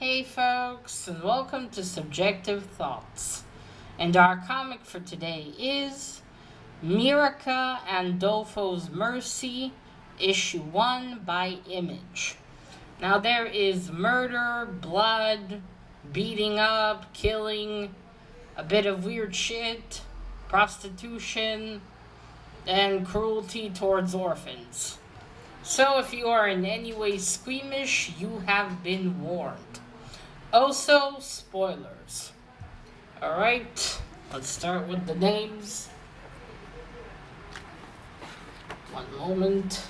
Hey folks, and welcome to Subjective Thoughts. And our comic for today is Mirka Andolfo's Mercy, Issue 1 by Image. Now there is murder, blood, beating up, killing, a bit of weird shit, prostitution, and cruelty towards orphans. So if you are in any way squeamish, you have been warned. Also, spoilers. Alright, let's start with the names. One moment.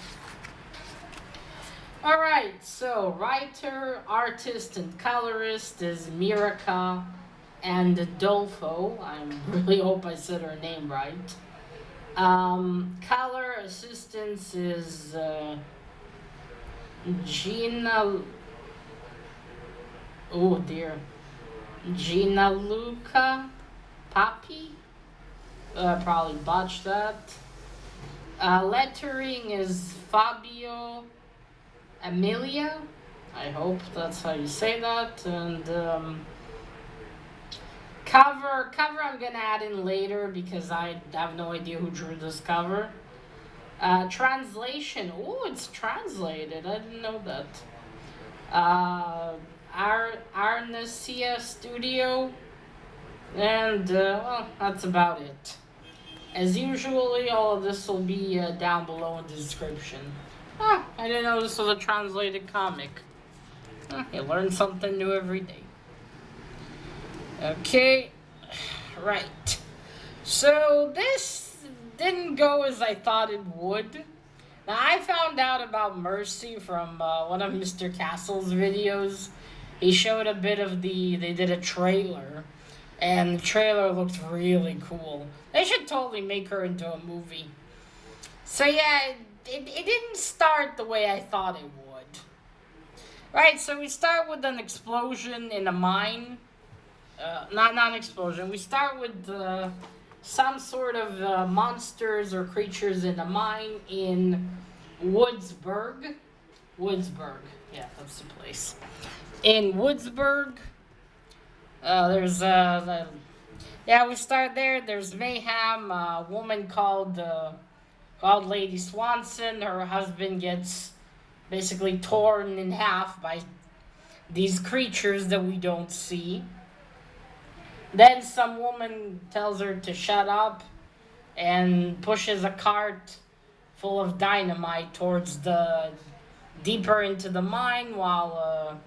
Alright, so writer, artist, and colorist is Mirka Andolfo. I really hope I said her name right. Color assistance is Gianluca Papi. Probably botched that. Lettering is Fabio, Amelia. I hope that's how you say that. And cover I'm gonna add in later because I have no idea who drew this cover. Translation. Oh, it's translated. I didn't know that. Arancia Studio. And, well, that's about it. As usually, all of this will be down below in the description. I didn't know this was a translated comic. You learn something new every day. Okay, right. So, this didn't go as I thought it would. Now, I found out about Mercy from one of Mr. Castle's videos. He showed a bit of they did a trailer, and the trailer looked really cool. They should totally make her into a movie. So yeah, it didn't start the way I thought it would. Right, so we start with an explosion in a mine. Not an explosion. We start with some sort of monsters or creatures in a mine in Woodsburg. Woodsburg, yeah, that's the place. In Woodsburg, we start there. There's mayhem. A woman called Lady Swanson. Her husband gets basically torn in half by these creatures that we don't see. Then some woman tells her to shut up and pushes a cart full of dynamite towards deeper into the mine while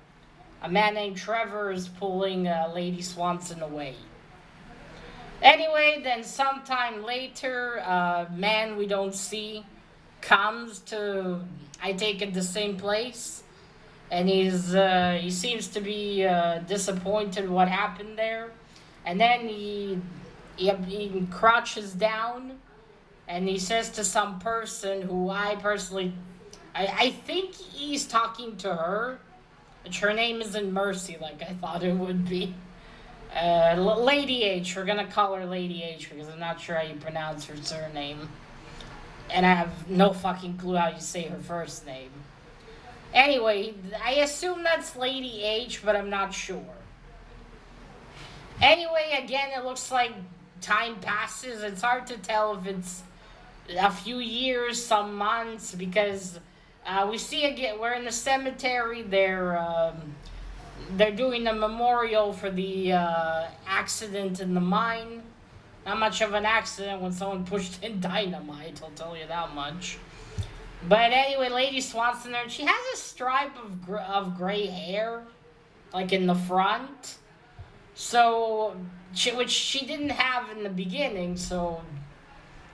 a man named Trevor is pulling Lady Swanson away. Anyway, then sometime later, a man we don't see comes to, I take it, the same place. And he seems to be disappointed what happened there. And then he crouches down and he says to some person who I think he's talking to her. Which her name isn't Mercy like I thought it would be. Lady H. We're going to call her Lady H because I'm not sure how you pronounce her surname. And I have no fucking clue how you say her first name. Anyway, I assume that's Lady H, but I'm not sure. Anyway, again, it looks like time passes. It's hard to tell if it's a few years, some months, because we see again, we're in the cemetery. They're doing a memorial for the accident in the mine. Not much of an accident when someone pushed in dynamite, I'll tell you that much. But anyway, Lady Swanson there, she has a stripe of gray hair, like in the front. So, which she didn't have in the beginning, so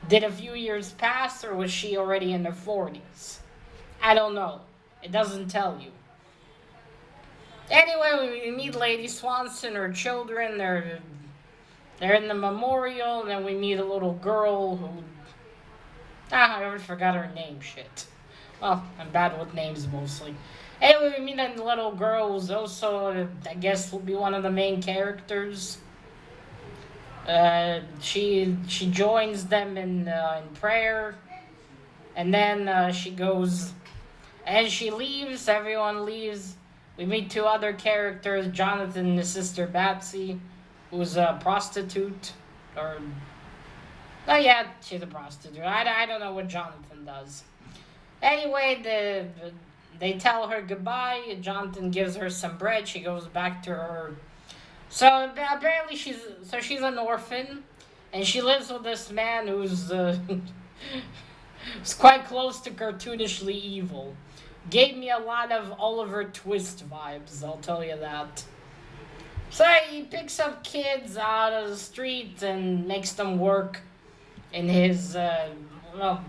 did a few years pass, or was she already in her 40s? I don't know. It doesn't tell you. Anyway, we meet Lady Swanson, her children, they're in the memorial, and then we meet a little girl who, I already forgot her name, shit. Well, I'm bad with names mostly. Anyway, we meet a little girl who's also, I guess, will be one of the main characters. She joins them in prayer, and then she goes, as she leaves, everyone leaves. We meet two other characters, Jonathan and his sister Batsy, who's a prostitute. Or, oh yeah, she's a prostitute. I don't know what Jonathan does. Anyway, they tell her goodbye. Jonathan gives her some bread. She goes back to her. So apparently she's an orphan, and she lives with this man who's is quite close to cartoonishly evil. Gave me a lot of Oliver Twist vibes, I'll tell you that. So he picks up kids out of the street and makes them work in his, well,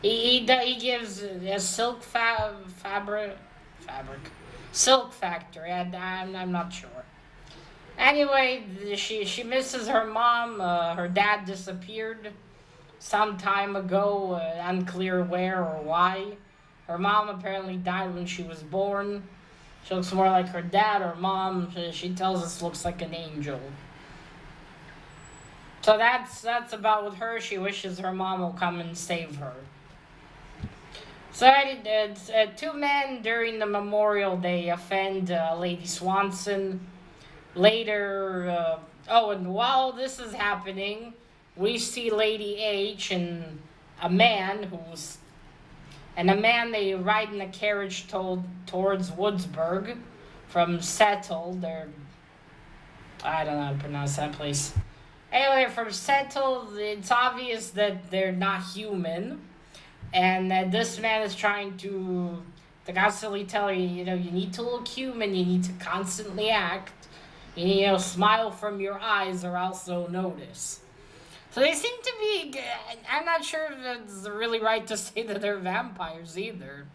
he gives a fabric, silk factory. I'm not sure. Anyway, she misses her mom. Her dad disappeared some time ago, unclear where or why. Her mom apparently died when she was born. She looks more like her dad or mom. She tells us looks like an angel. So that's about with her. She wishes her mom will come and save her. So two men during the memorial, they offend Lady Swanson. Later, and while this is happening, we see Lady H and a man they ride in a carriage towards Woodsburg from Settle. I don't know how to pronounce that place. Anyway, from Settle, it's obvious that they're not human, and that this man is trying to constantly tell you, you need to look human, you need to constantly act, smile from your eyes or else they'll notice. So they seem to be, I'm not sure if it's really right to say that they're vampires either.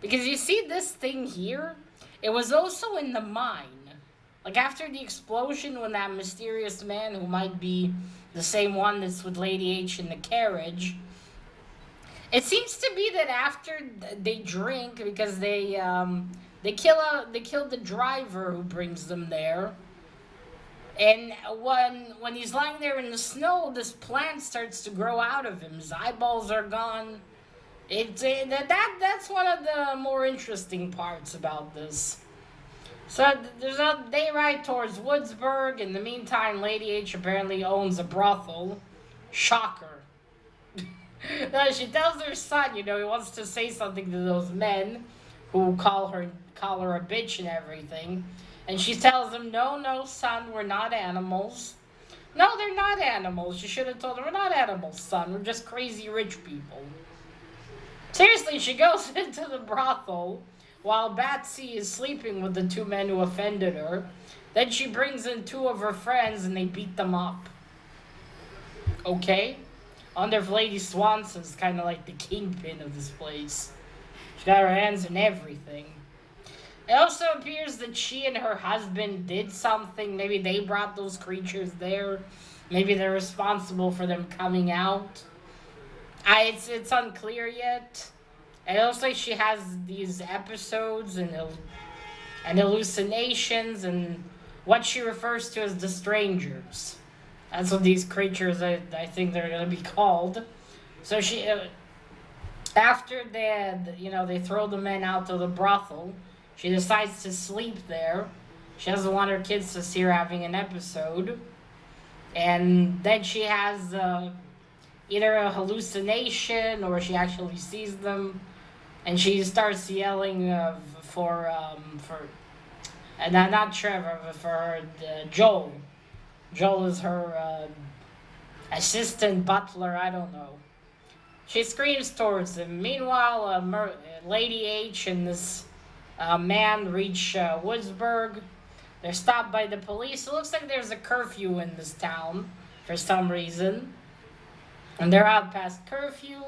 Because you see this thing here, it was also in the mine. Like after the explosion when that mysterious man who might be the same one that's with Lady H in the carriage, it seems to be that after they drink, because they kill the driver who brings them there. And when he's lying there in the snow, this plant starts to grow out of him. His eyeballs are gone. That's one of the more interesting parts about this. So they ride towards Woodsburg. In the meantime, Lady H apparently owns a brothel. Shocker. She tells her son, he wants to say something to those men who call her a bitch and everything. And she tells him, no, son, we're not animals. No, they're not animals. You should have told them, we're not animals, son. We're just crazy rich people. Seriously, she goes into the brothel while Batsy is sleeping with the two men who offended her. Then she brings in two of her friends and they beat them up. Okay? Under Lady Swanson's kind of like the kingpin of this place. She got her hands in everything. It also appears that she and her husband did something. Maybe they brought those creatures there. Maybe they're responsible for them coming out. It's unclear yet. It looks like she has these episodes and hallucinations and what she refers to as the strangers. That's what these creatures, I think they're going to be called. So she, after they throw the men out to the brothel, she decides to sleep there. She doesn't want her kids to see her having an episode. And then she has either a hallucination or she actually sees them. And she starts yelling for not Trevor, but for Joel. Joel is her assistant butler, I don't know. She screams towards him. Meanwhile, Lady H and this man reach Woodsburg. They're stopped by the police. It looks like there's a curfew in this town for some reason. And they're out past curfew.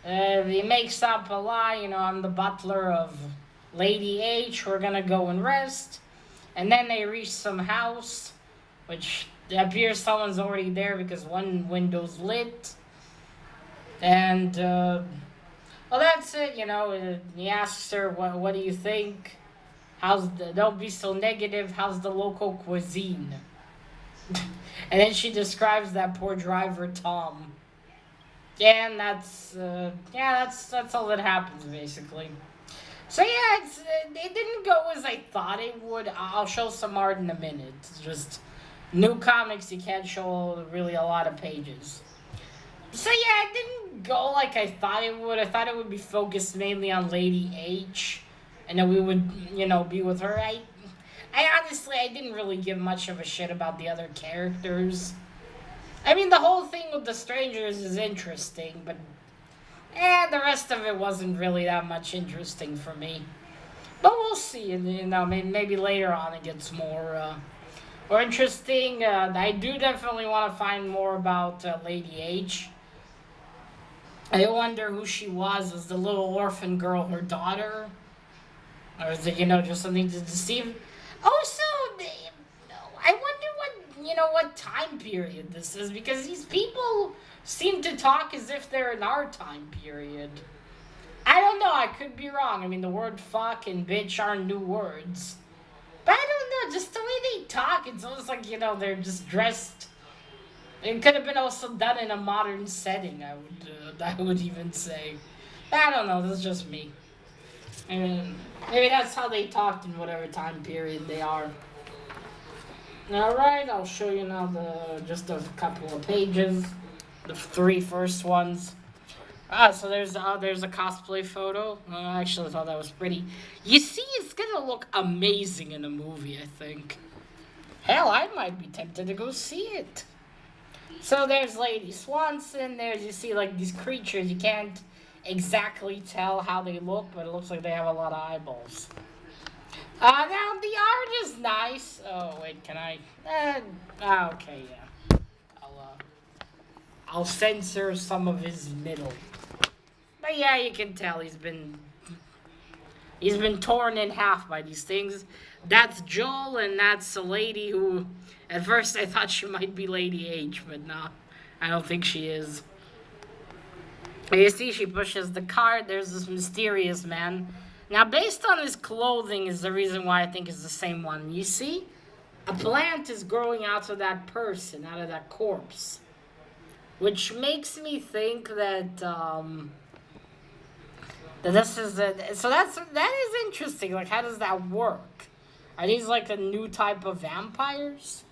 He makes up a lie, I'm the butler of Lady H. We're going to go and rest. And then they reach some house, which it appears someone's already there because one window's lit. And, that's it, he asks her, what do you think? Don't be so negative, how's the local cuisine? And then she describes that poor driver, Tom. Yeah, and that's all that happens, basically. So yeah, it didn't go as I thought it would. I'll show some art in a minute. It's just new comics, you can't show really a lot of pages. So yeah, it didn't go like I thought it would. I thought it would be focused mainly on Lady H, and then we would, be with her. I honestly, I didn't really give much of a shit about the other characters. I mean, the whole thing with the strangers is interesting, but the rest of it wasn't really that much interesting for me. But we'll see. And maybe later on it gets more interesting. I do definitely want to find more about Lady H. I wonder who she was. Was the little orphan girl her daughter? Or is it, just something to deceive? Also, I wonder what time period this is, because these people seem to talk as if they're in our time period. I don't know, I could be wrong. I mean, the word fuck and bitch aren't new words. But I don't know, just the way they talk, it's almost like, they're just dressed. It could have been also done in a modern setting, I would even say. I don't know, this is just me. I mean, maybe that's how they talked in whatever time period they are. Alright, I'll show you now just a couple of pages. The 3 first ones. So there's a cosplay photo. I actually thought that was pretty. You see, it's gonna look amazing in a movie, I think. Hell, I might be tempted to go see it. So there's Lady Swanson. You see, like, these creatures. You can't exactly tell how they look, but it looks like they have a lot of eyeballs. Now, the art is nice. Oh, wait, can I? Okay, yeah. I'll censor some of his middle. But yeah, you can tell he's been torn in half by these things. That's Joel, and that's a lady who, at first I thought she might be Lady H, but no, I don't think she is. You see, she pushes the cart. There's this mysterious man. Now, based on his clothing is the reason why I think it's the same one. You see, a plant is growing out of that person, out of that corpse. Which makes me think that this is so that is interesting. Like, how does that work? Are these like a new type of vampires?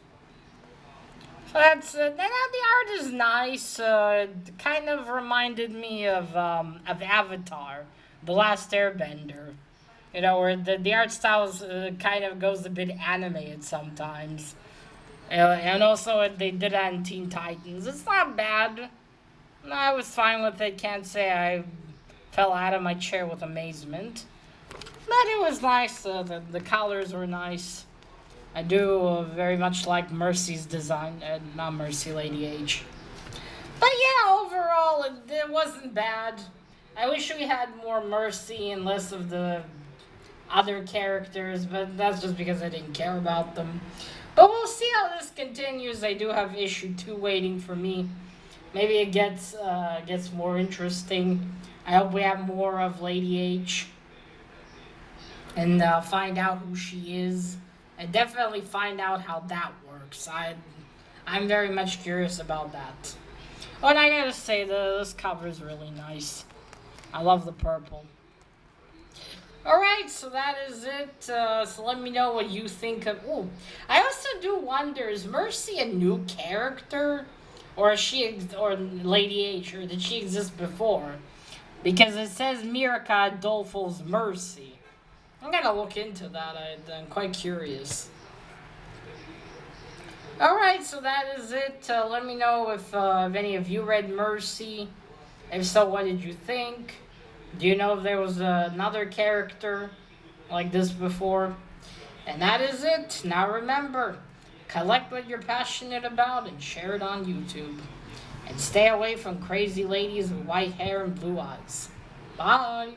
So that's the art is nice. Kind of reminded me of Avatar, The Last Airbender. Where the art style kind of goes a bit animated sometimes. And also, they did that in Teen Titans. It's not bad. I was fine with it. Can't say I fell out of my chair with amazement. But it was nice. The colors were nice. I do very much like Mercy's design. Not Mercy, Lady H. But yeah, overall, it wasn't bad. I wish we had more Mercy and less of the other characters. But that's just because I didn't care about them. But we'll see how this continues. I do have issue 2 waiting for me. Maybe it gets more interesting. I hope we have more of Lady H. And find out who she is. And definitely find out how that works. I'm very much curious about that. Oh, and I gotta say, this cover is really nice. I love the purple. Alright, so that is it. So let me know what you think of... Ooh, I also do wonder, is Mercy a new character? Or or Lady H, or did she exist before? Because it says Mirka Andolfo's Mercy. I'm gonna look into that. I'm quite curious. Alright, so that is it. Let me know if any of you read Mercy. If so, what did you think? Do you know if there was another character like this before? And that is it. Now remember, collect what you're passionate about and share it on YouTube. And stay away from crazy ladies with white hair and blue eyes. Bye.